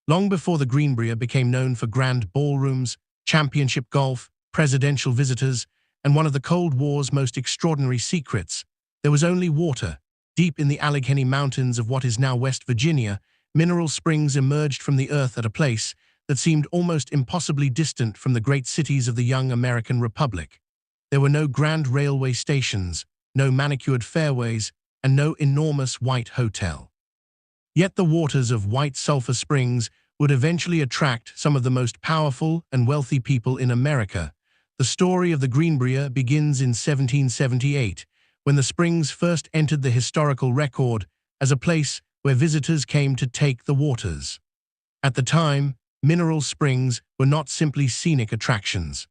Long before the Greenbrier became known for grand ballrooms, championship golf, presidential visitors, and one of the Cold War's most extraordinary secrets, there was only water. Deep in the Allegheny Mountains of what is now West Virginia, mineral springs emerged from the earth at a place that seemed almost impossibly distant from the great cities of the young American Republic. There were no grand railway stations, no manicured fairways, and no enormous white hotel. Yet the waters of White Sulphur Springs would eventually attract some of the most powerful and wealthy people in America. The story of the Greenbrier begins in 1778, when the springs first entered the historical record as a place where visitors came to take the waters. At the time, mineral springs were not simply scenic attractions.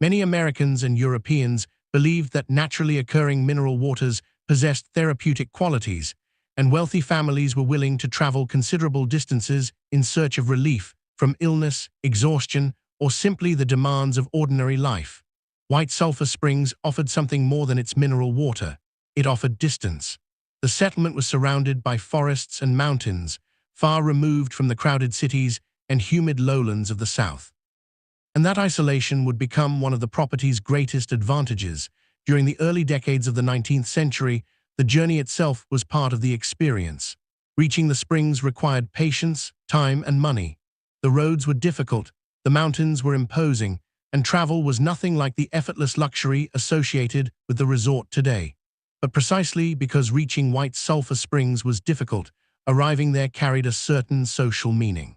Many Americans and Europeans believed that naturally occurring mineral waters possessed therapeutic qualities, and wealthy families were willing to travel considerable distances in search of relief from illness, exhaustion, or simply the demands of ordinary life. White Sulphur Springs offered something more than its mineral water. It offered distance. The settlement was surrounded by forests and mountains, far removed from the crowded cities and humid lowlands of the South. And that isolation would become one of the property's greatest advantages. During the early decades of the 19th century, the journey itself was part of the experience. Reaching the springs required patience, time, and money. The roads were difficult, the mountains were imposing, and travel was nothing like the effortless luxury associated with the resort today. But precisely because reaching White Sulphur Springs was difficult, arriving there carried a certain social meaning.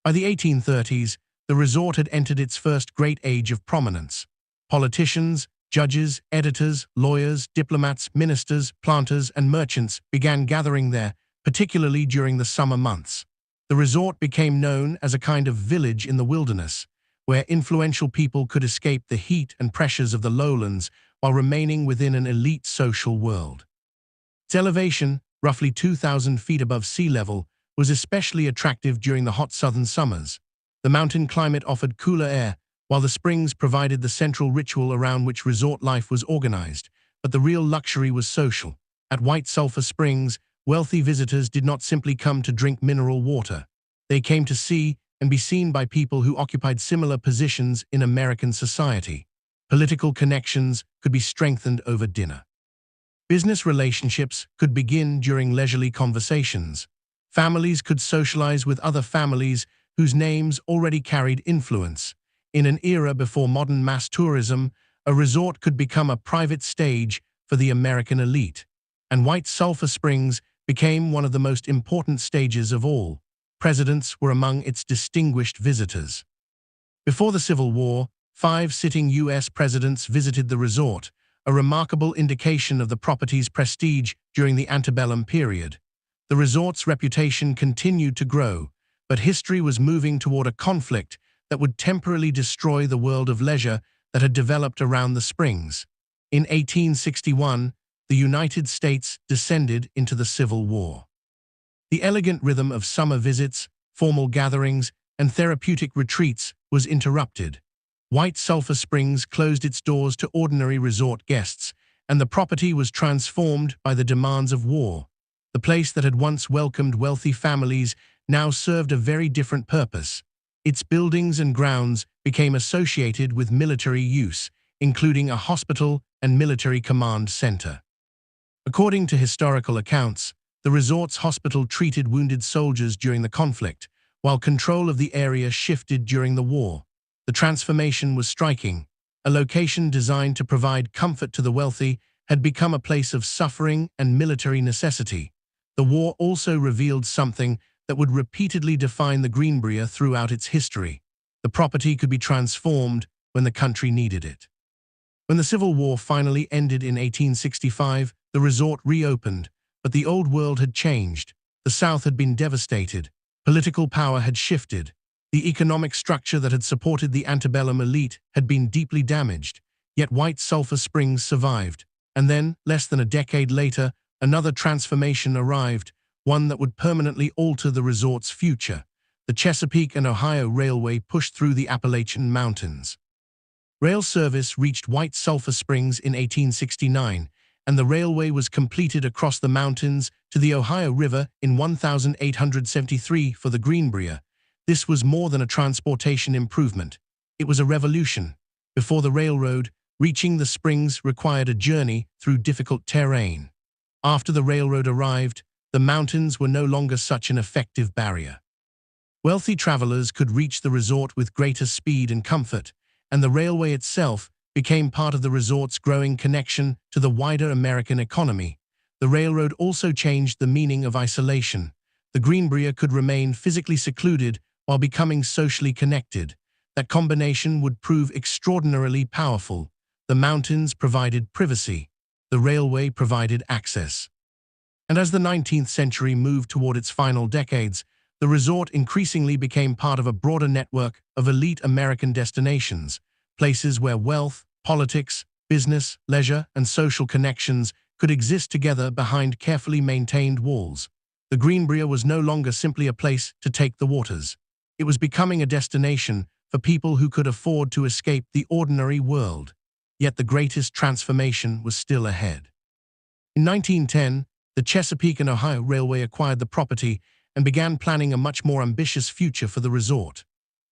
By the 1830s, the resort had entered its first great age of prominence. Politicians, judges, editors, lawyers, diplomats, ministers, planters, and merchants began gathering there, particularly during the summer months. The resort became known as a kind of village in the wilderness, where influential people could escape the heat and pressures of the lowlands while remaining within an elite social world. Its elevation, roughly 2,000 feet above sea level, was especially attractive during the hot southern summers. The mountain climate offered cooler air, while the springs provided the central ritual around which resort life was organized. But the real luxury was social. At White Sulphur Springs, wealthy visitors did not simply come to drink mineral water. They came to see and be seen by people who occupied similar positions in American society. Political connections could be strengthened over dinner. Business relationships could begin during leisurely conversations. Families could socialize with other families whose names already carried influence. In an era before modern mass tourism, a resort could become a private stage for the American elite, and White Sulphur Springs became one of the most important stages of all. Presidents were among its distinguished visitors. Before the Civil War, 5 sitting U.S. presidents visited the resort, a remarkable indication of the property's prestige during the antebellum period. The resort's reputation continued to grow, but history was moving toward a conflict that would temporarily destroy the world of leisure that had developed around the springs. In 1861, the United States descended into the Civil War. The elegant rhythm of summer visits, formal gatherings, and therapeutic retreats was interrupted. White Sulphur Springs closed its doors to ordinary resort guests, and the property was transformed by the demands of war. The place that had once welcomed wealthy families now served a very different purpose. Its buildings and grounds became associated with military use, including a hospital and military command center. According to historical accounts, the resort's hospital treated wounded soldiers during the conflict, while control of the area shifted during the war. The transformation was striking. A location designed to provide comfort to the wealthy had become a place of suffering and military necessity. The war also revealed something that would repeatedly define the Greenbrier throughout its history. The property could be transformed when the country needed it. When the Civil War finally ended in 1865, the resort reopened, but the old world had changed. The South had been devastated. Political power had shifted. The economic structure that had supported the antebellum elite had been deeply damaged. Yet White Sulphur Springs survived. And then, less than a decade later, another transformation arrived, one that would permanently alter the resort's future. The Chesapeake and Ohio Railway pushed through the Appalachian Mountains. Rail service reached White Sulphur Springs in 1869, and the railway was completed across the mountains to the Ohio River in 1873 for the Greenbrier. This was more than a transportation improvement. It was a revolution. Before the railroad, reaching the springs required a journey through difficult terrain. After the railroad arrived, the mountains were no longer such an effective barrier. Wealthy travelers could reach the resort with greater speed and comfort, and the railway itself became part of the resort's growing connection to the wider American economy. The railroad also changed the meaning of isolation. The Greenbrier could remain physically secluded while becoming socially connected. That combination would prove extraordinarily powerful. The mountains provided privacy. The railway provided access. And as the 19th century moved toward its final decades, the resort increasingly became part of a broader network of elite American destinations, places where wealth, politics, business, leisure, and social connections could exist together behind carefully maintained walls. The Greenbrier was no longer simply a place to take the waters. It was becoming a destination for people who could afford to escape the ordinary world. Yet the greatest transformation was still ahead. In 1910, the Chesapeake and Ohio Railway acquired the property and began planning a much more ambitious future for the resort.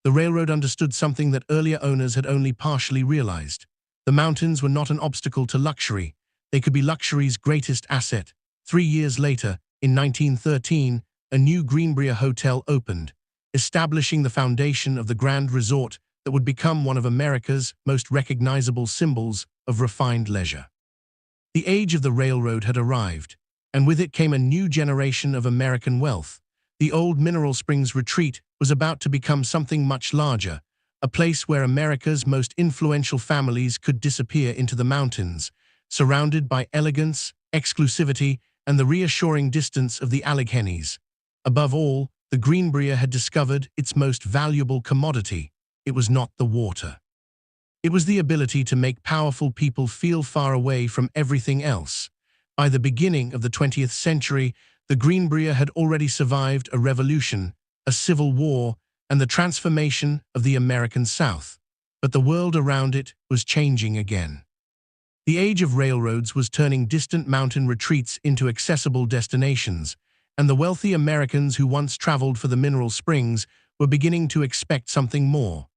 The railroad understood something that earlier owners had only partially realized. The mountains were not an obstacle to luxury. They could be luxury's greatest asset. 3 years later, in 1913, a new Greenbrier hotel opened, establishing the foundation of the grand resort that would become one of America's most recognizable symbols of refined leisure. The age of the railroad had arrived, and with it came a new generation of American wealth. The old Mineral Springs Retreat was about to become something much larger, a place where America's most influential families could disappear into the mountains, surrounded by elegance, exclusivity, and the reassuring distance of the Alleghenies. Above all, the Greenbrier had discovered its most valuable commodity. It was not the water. It was the ability to make powerful people feel far away from everything else. By the beginning of the 20th century, the Greenbrier had already survived a revolution, a civil war, and the transformation of the American South. But the world around it was changing again. The age of railroads was turning distant mountain retreats into accessible destinations, and the wealthy Americans who once traveled for the mineral springs were beginning to expect something more.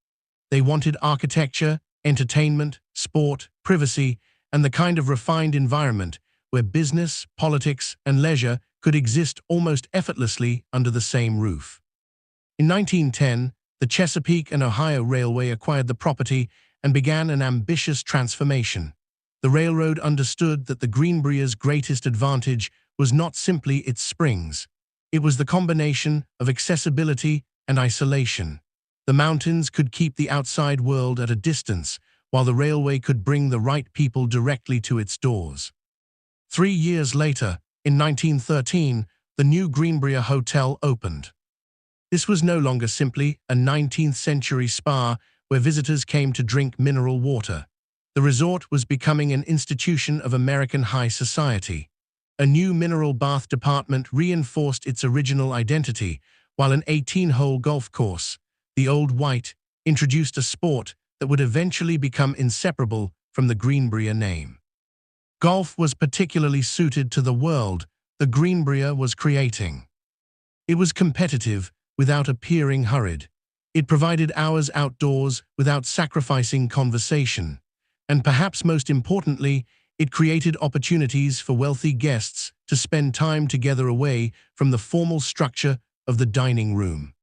They wanted architecture, entertainment, sport, privacy, and the kind of refined environment where business, politics, and leisure could exist almost effortlessly under the same roof. In 1910, the Chesapeake and Ohio Railway acquired the property and began an ambitious transformation. The railroad understood that the Greenbrier's greatest advantage was not simply its springs. It was the combination of accessibility and isolation. The mountains could keep the outside world at a distance, while the railway could bring the right people directly to its doors. 3 years later, in 1913, the new Greenbrier Hotel opened. This was no longer simply a 19th-century spa where visitors came to drink mineral water. The resort was becoming an institution of American high society. A new mineral bath department reinforced its original identity, while an 18-hole golf course, the Old White, introduced a sport that would eventually become inseparable from the Greenbrier name. Golf was particularly suited to the world the Greenbrier was creating. It was competitive without appearing hurried. It provided hours outdoors without sacrificing conversation. And perhaps most importantly, it created opportunities for wealthy guests to spend time together away from the formal structure of the dining room.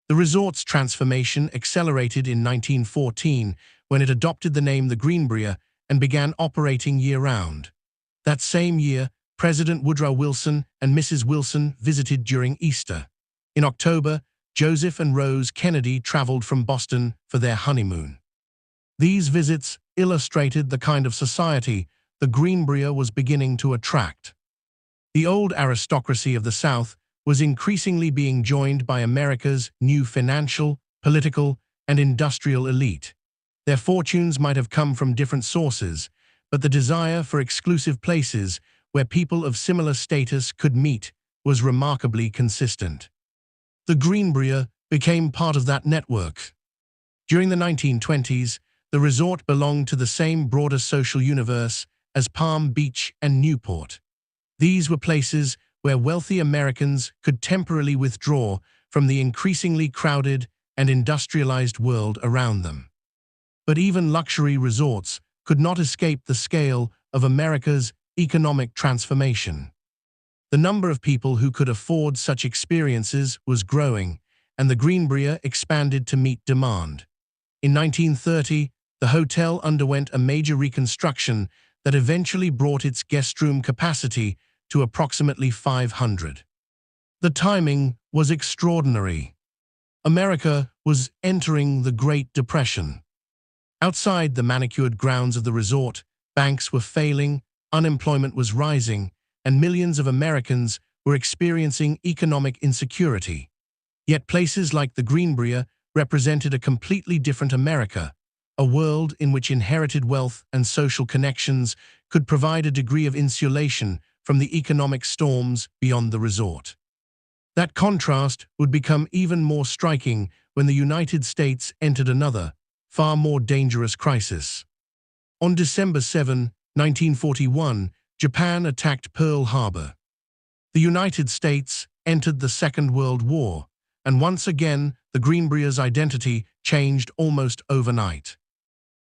The resort's transformation accelerated in 1914 when it adopted the name the Greenbrier and began operating year-round. That same year, President Woodrow Wilson and Mrs. Wilson visited during Easter. In October, Joseph and Rose Kennedy traveled from Boston for their honeymoon. These visits illustrated the kind of society the Greenbrier was beginning to attract. The old aristocracy of the South was increasingly being joined by America's new financial, political, and industrial elite. Their fortunes might have come from different sources, but the desire for exclusive places where people of similar status could meet was remarkably consistent. The Greenbrier became part of that network. During the 1920s, the resort belonged to the same broader social universe as Palm Beach and Newport. These were places where wealthy Americans could temporarily withdraw from the increasingly crowded and industrialized world around them. But even luxury resorts could not escape the scale of America's economic transformation. The number of people who could afford such experiences was growing, and the Greenbrier expanded to meet demand. In 1930, the hotel underwent a major reconstruction that eventually brought its guest room capacity to approximately 500. The timing was extraordinary. America was entering the Great Depression. Outside the manicured grounds of the resort, banks were failing, unemployment was rising, and millions of Americans were experiencing economic insecurity. Yet places like the Greenbrier represented a completely different America, a world in which inherited wealth and social connections could provide a degree of insulation from the economic storms beyond the resort. That contrast would become even more striking when the United States entered another, far more dangerous crisis. On December 7, 1941, Japan attacked Pearl Harbor. The United States entered the Second World War, and once again, the Greenbrier's identity changed almost overnight.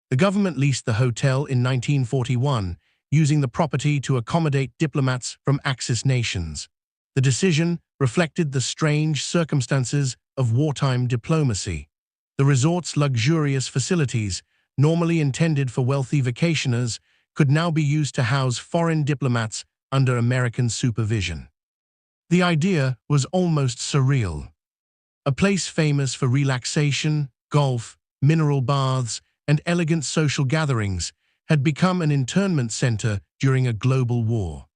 The government leased the hotel in 1941, using the property to accommodate diplomats from Axis nations. The decision reflected the strange circumstances of wartime diplomacy. The resort's luxurious facilities, normally intended for wealthy vacationers, could now be used to house foreign diplomats under American supervision. The idea was almost surreal. A place famous for relaxation, golf, mineral baths, and elegant social gatherings had become an internment center during a global war.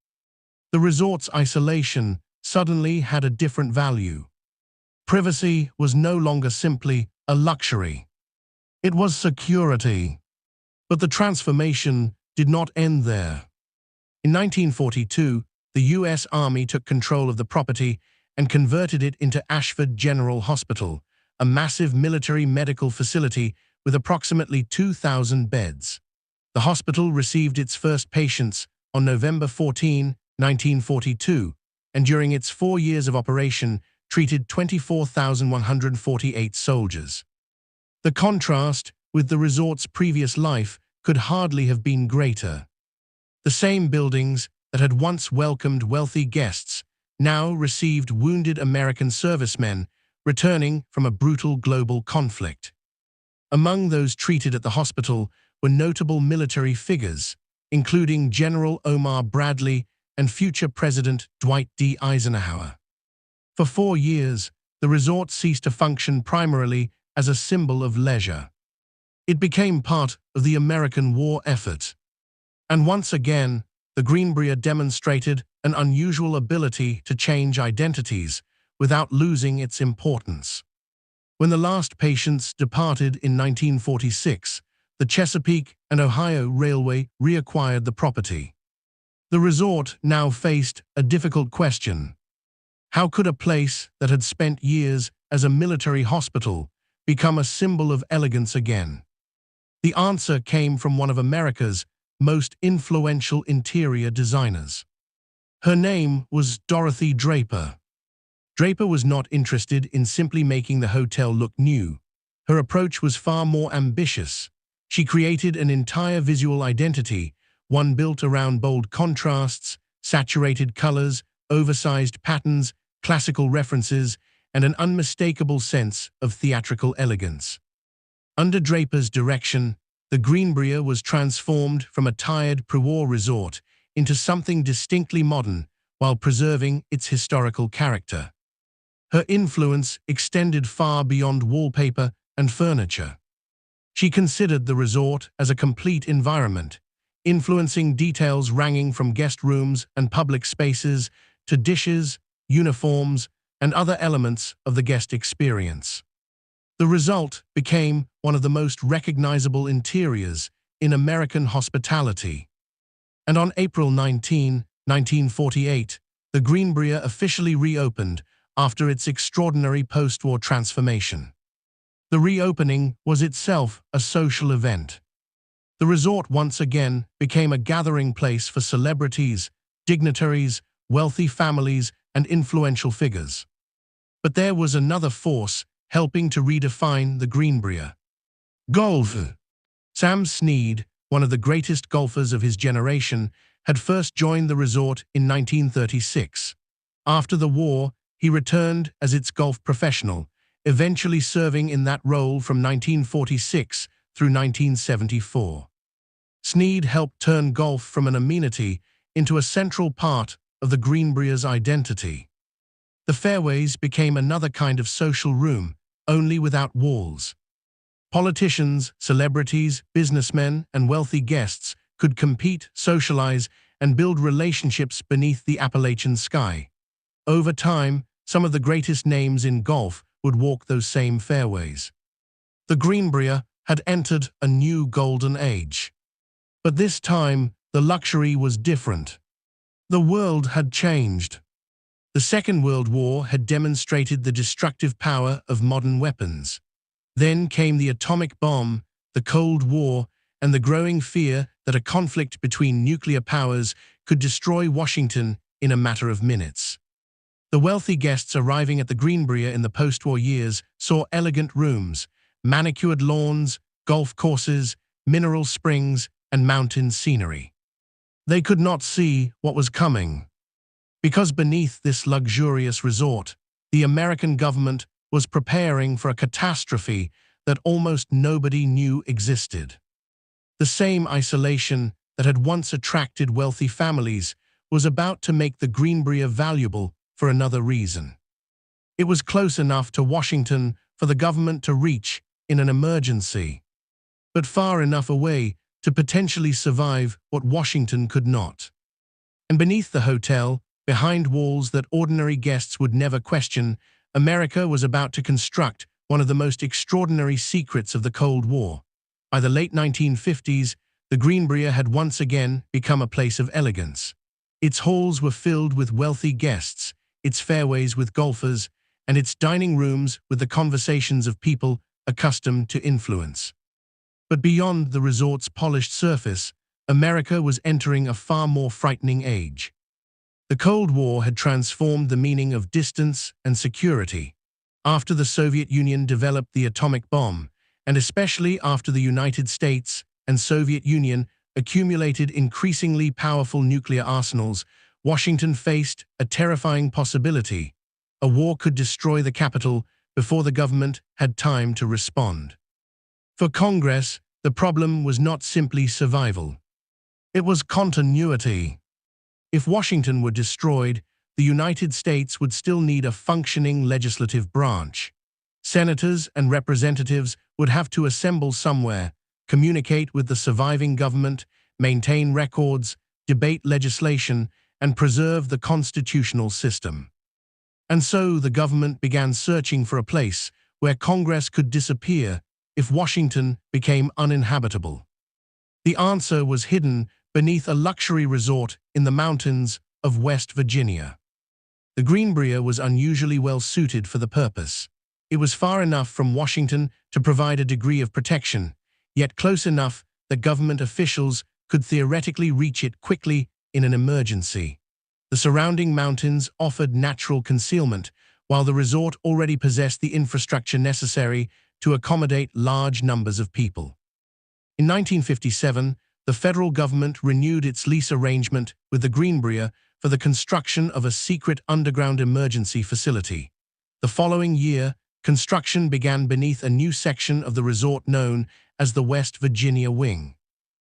The resort's isolation suddenly had a different value. Privacy was no longer simply a luxury. It was security. But the transformation did not end there. In 1942, the U.S. Army took control of the property and converted it into Ashford General Hospital, a massive military medical facility with approximately 2,000 beds. The hospital received its first patients on November 14, 1942, and during its 4 years of operation, treated 24,148 soldiers. The contrast with the resort's previous life could hardly have been greater. The same buildings that had once welcomed wealthy guests now received wounded American servicemen returning from a brutal global conflict. Among those treated at the hospital were notable military figures, including General Omar Bradley and future President Dwight D. Eisenhower. For 4 years, the resort ceased to function primarily as a symbol of leisure. It became part of the American war effort. And once again, the Greenbrier demonstrated an unusual ability to change identities without losing its importance. When the last patients departed in 1946, the Chesapeake and Ohio Railway reacquired the property. The resort now faced a difficult question. How could a place that had spent years as a military hospital become a symbol of elegance again? The answer came from one of America's most influential interior designers. Her name was Dorothy Draper. Draper was not interested in simply making the hotel look new. Her approach was far more ambitious. She created an entire visual identity, one built around bold contrasts, saturated colors, oversized patterns, classical references, and an unmistakable sense of theatrical elegance. Under Draper's direction, the Greenbrier was transformed from a tired pre-war resort into something distinctly modern while preserving its historical character. Her influence extended far beyond wallpaper and furniture. She considered the resort as a complete environment, influencing details ranging from guest rooms and public spaces to dishes, uniforms, and other elements of the guest experience. The result became one of the most recognizable interiors in American hospitality. And on April 19, 1948, the Greenbrier officially reopened after its extraordinary post-war transformation. The reopening was itself a social event. The resort once again became a gathering place for celebrities, dignitaries, wealthy families, and influential figures. But there was another force helping to redefine the Greenbrier. Golf. Sam Snead, one of the greatest golfers of his generation, had first joined the resort in 1936. After the war, he returned as its golf professional, eventually serving in that role from 1946 through 1974. Snead helped turn golf from an amenity into a central part of the Greenbrier's identity. The fairways became another kind of social room, only without walls. Politicians, celebrities, businessmen, and wealthy guests could compete, socialize, and build relationships beneath the Appalachian sky. Over time, some of the greatest names in golf would walk those same fairways. The Greenbrier had entered a new golden age. But this time, the luxury was different. The world had changed. The Second World War had demonstrated the destructive power of modern weapons. Then came the atomic bomb, the Cold War, and the growing fear that a conflict between nuclear powers could destroy Washington in a matter of minutes. The wealthy guests arriving at the Greenbrier in the post-war years saw elegant rooms, manicured lawns, golf courses, mineral springs, and mountain scenery. They could not see what was coming. Because beneath this luxurious resort, the American government was preparing for a catastrophe that almost nobody knew existed. The same isolation that had once attracted wealthy families was about to make the Greenbrier valuable for another reason. It was close enough to Washington for the government to reach in an emergency, but far enough away to potentially survive what Washington could not. And beneath the hotel, behind walls that ordinary guests would never question, America was about to construct one of the most extraordinary secrets of the Cold War. By the late 1950s, the Greenbrier had once again become a place of elegance. Its halls were filled with wealthy guests, its fairways with golfers, and its dining rooms with the conversations of people accustomed to influence. But beyond the resort's polished surface, America was entering a far more frightening age. The Cold War had transformed the meaning of distance and security. After the Soviet Union developed the atomic bomb, and especially after the United States and Soviet Union accumulated increasingly powerful nuclear arsenals, Washington faced a terrifying possibility. A war could destroy the capital before the government had time to respond. For Congress, the problem was not simply survival. It was continuity. If Washington were destroyed, the United States would still need a functioning legislative branch. Senators and representatives would have to assemble somewhere, communicate with the surviving government, maintain records, debate legislation, and preserve the constitutional system. And so the government began searching for a place where Congress could disappear if Washington became uninhabitable. The answer was hidden beneath a luxury resort in the mountains of West Virginia. The Greenbrier was unusually well suited for the purpose. It was far enough from Washington to provide a degree of protection, yet close enough that government officials could theoretically reach it quickly in an emergency. The surrounding mountains offered natural concealment, while the resort already possessed the infrastructure necessary to accommodate large numbers of people. In 1957, the federal government renewed its lease arrangement with the Greenbrier for the construction of a secret underground emergency facility. The following year, construction began beneath a new section of the resort known as the West Virginia Wing.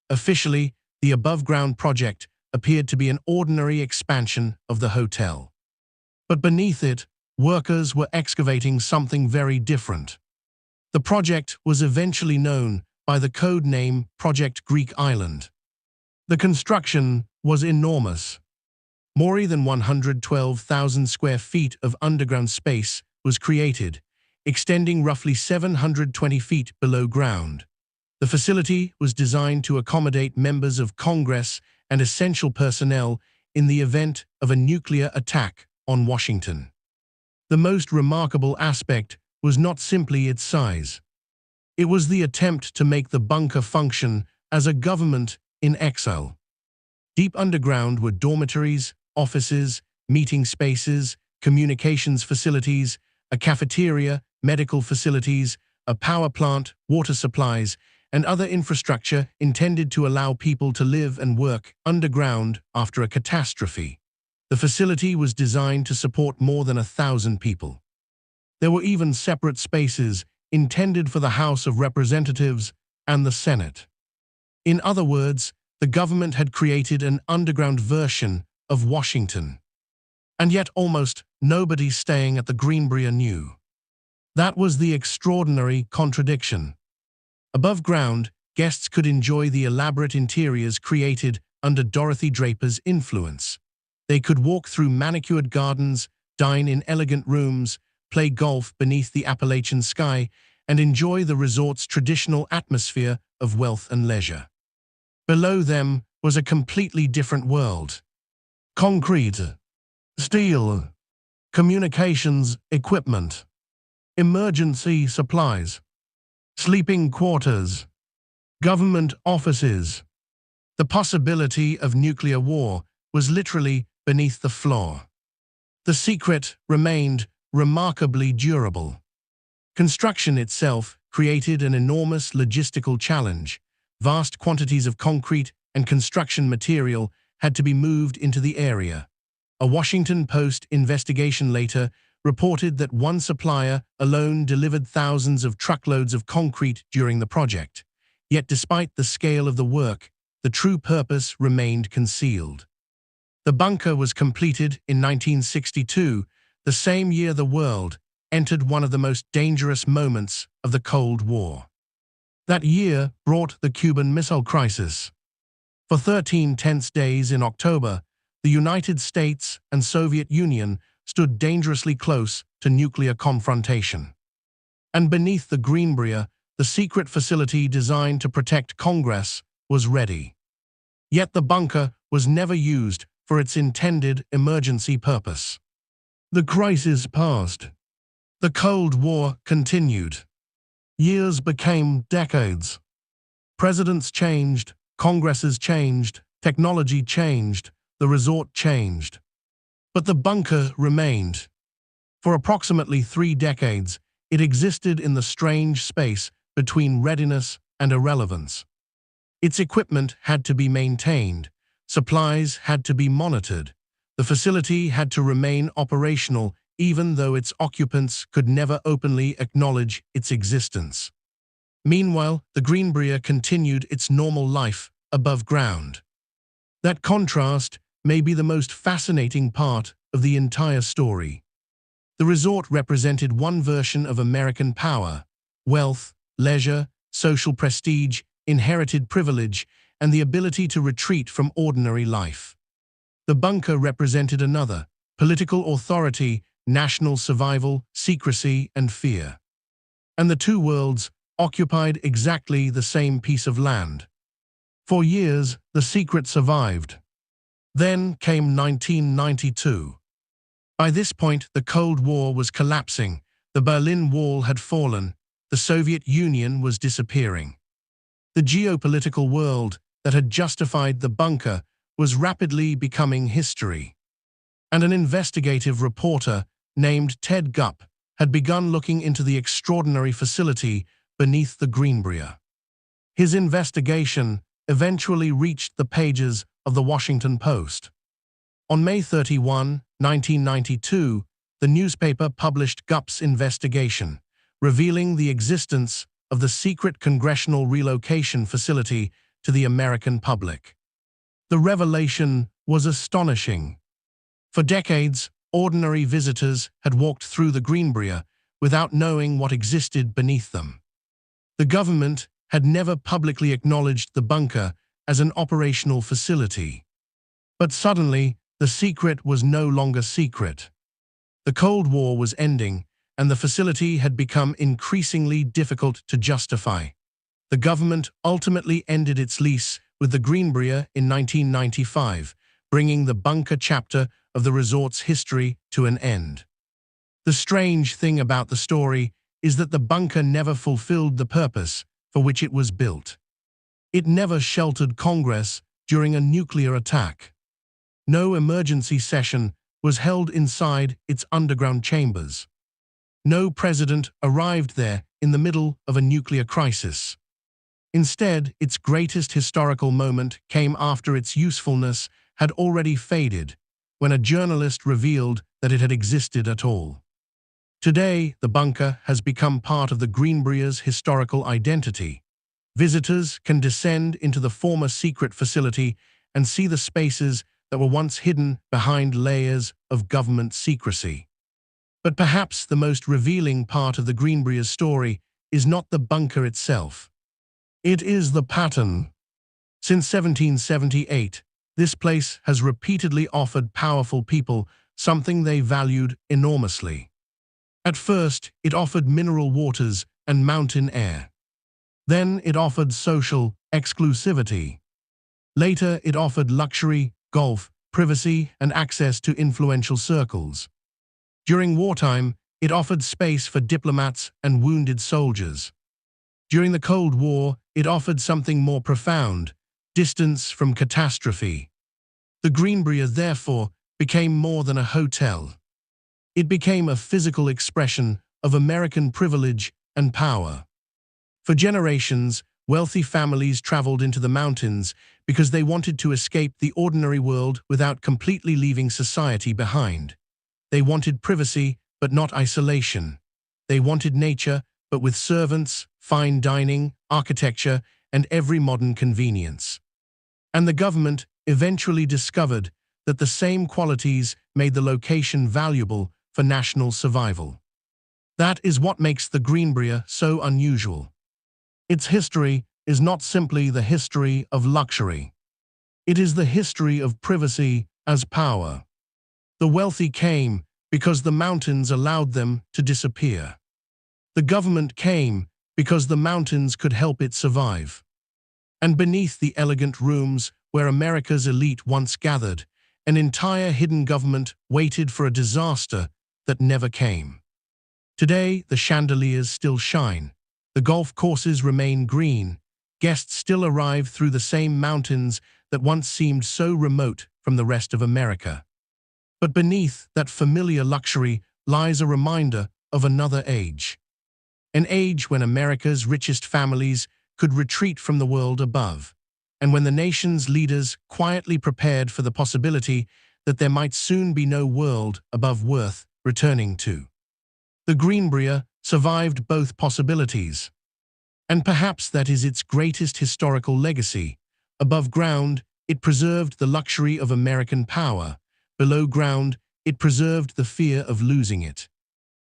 Officially, the above-ground project appeared to be an ordinary expansion of the hotel. But beneath it, workers were excavating something very different. The project was eventually known by the code name Project Greek Island. The construction was enormous. More than 112,000 square feet of underground space was created, extending roughly 720 feet below ground. The facility was designed to accommodate members of Congress and essential personnel in the event of a nuclear attack on Washington. The most remarkable aspect was not simply its size. It was the attempt to make the bunker function as a government in exile. Deep underground were dormitories, offices, meeting spaces, communications facilities, a cafeteria, medical facilities, a power plant, water supplies, and other infrastructure intended to allow people to live and work underground after a catastrophe. The facility was designed to support more than 1,000 people. There were even separate spaces intended for the House of Representatives and the Senate. In other words, the government had created an underground version of Washington. And yet almost nobody staying at the Greenbrier knew. That was the extraordinary contradiction. Above ground, guests could enjoy the elaborate interiors created under Dorothy Draper's influence. They could walk through manicured gardens, dine in elegant rooms, play golf beneath the Appalachian sky, and enjoy the resort's traditional atmosphere of wealth and leisure. Below them was a completely different world. Concrete, steel, communications equipment, emergency supplies, sleeping quarters, government offices. The possibility of nuclear war was literally beneath the floor. The secret remained remarkably durable. Construction itself created an enormous logistical challenge. Vast quantities of concrete and construction material had to be moved into the area. A Washington Post investigation later reported that one supplier alone delivered thousands of truckloads of concrete during the project. Yet despite the scale of the work, the true purpose remained concealed. The bunker was completed in 1962, the same year the world entered one of the most dangerous moments of the Cold War. That year brought the Cuban Missile Crisis. For 13 tense days in October, the United States and Soviet Union stood dangerously close to nuclear confrontation. And beneath the Greenbrier, the secret facility designed to protect Congress was ready. Yet the bunker was never used for its intended emergency purpose. The crisis passed. The Cold War continued. Years became decades. Presidents changed, Congresses changed, technology changed, the resort changed. But the bunker remained. For approximately 3 decades, it existed in the strange space between readiness and irrelevance. Its equipment had to be maintained, supplies had to be monitored, the facility had to remain operational even though its occupants could never openly acknowledge its existence. Meanwhile, the Greenbrier continued its normal life above ground. That contrast may be the most fascinating part of the entire story. The resort represented one version of American power: wealth, leisure, social prestige, inherited privilege, and the ability to retreat from ordinary life. The bunker represented another: political authority, national survival, secrecy, and fear. And the two worlds occupied exactly the same piece of land. For years, the secret survived. Then came 1992. By this point, the Cold War was collapsing, the Berlin Wall had fallen, the Soviet Union was disappearing. The geopolitical world that had justified the bunker was rapidly becoming history. And an investigative reporter named Ted Gupp had begun looking into the extraordinary facility beneath the Greenbrier. His investigation eventually reached the pages of the Washington Post. On May 31, 1992, the newspaper published Gupp's investigation, revealing the existence of the secret congressional relocation facility to the American public. The revelation was astonishing. For decades, ordinary visitors had walked through the Greenbrier without knowing what existed beneath them. The government had never publicly acknowledged the bunker as an operational facility. But suddenly, the secret was no longer secret. The Cold War was ending, and the facility had become increasingly difficult to justify. The government ultimately ended its lease with the Greenbrier in 1995, bringing the bunker chapter of the resort's history to an end. The strange thing about the story is that the bunker never fulfilled the purpose for which it was built. It never sheltered Congress during a nuclear attack. No emergency session was held inside its underground chambers. No president arrived there in the middle of a nuclear crisis. Instead, its greatest historical moment came after its usefulness had already faded, when a journalist revealed that it had existed at all. Today, the bunker has become part of the Greenbrier's historical identity. Visitors can descend into the former secret facility and see the spaces that were once hidden behind layers of government secrecy. But perhaps the most revealing part of the Greenbrier's story is not the bunker itself. It is the pattern. Since 1778, this place has repeatedly offered powerful people something they valued enormously. At first, it offered mineral waters and mountain air. Then it offered social exclusivity. Later, it offered luxury, golf, privacy, and access to influential circles. During wartime, it offered space for diplomats and wounded soldiers. During the Cold War, it offered something more profound: distance from catastrophe. The Greenbrier, therefore, became more than a hotel. It became a physical expression of American privilege and power. For generations, wealthy families traveled into the mountains because they wanted to escape the ordinary world without completely leaving society behind. They wanted privacy, but not isolation. They wanted nature, but with servants, fine dining, architecture, and every modern convenience. And the government eventually discovered that the same qualities made the location valuable for national survival. That is what makes the Greenbrier so unusual. Its history is not simply the history of luxury. It is the history of privacy as power. The wealthy came because the mountains allowed them to disappear. The government came because the mountains could help it survive. And beneath the elegant rooms where America's elite once gathered, an entire hidden government waited for a disaster that never came. Today, the chandeliers still shine. The golf courses remain green. Guests still arrive through the same mountains that once seemed so remote from the rest of America. But beneath that familiar luxury lies a reminder of another age. An age when America's richest families could retreat from the world above, and when the nation's leaders quietly prepared for the possibility that there might soon be no world above worth returning to. The Greenbrier survived both possibilities. And perhaps that is its greatest historical legacy. Above ground, it preserved the luxury of American power. Below ground, it preserved the fear of losing it.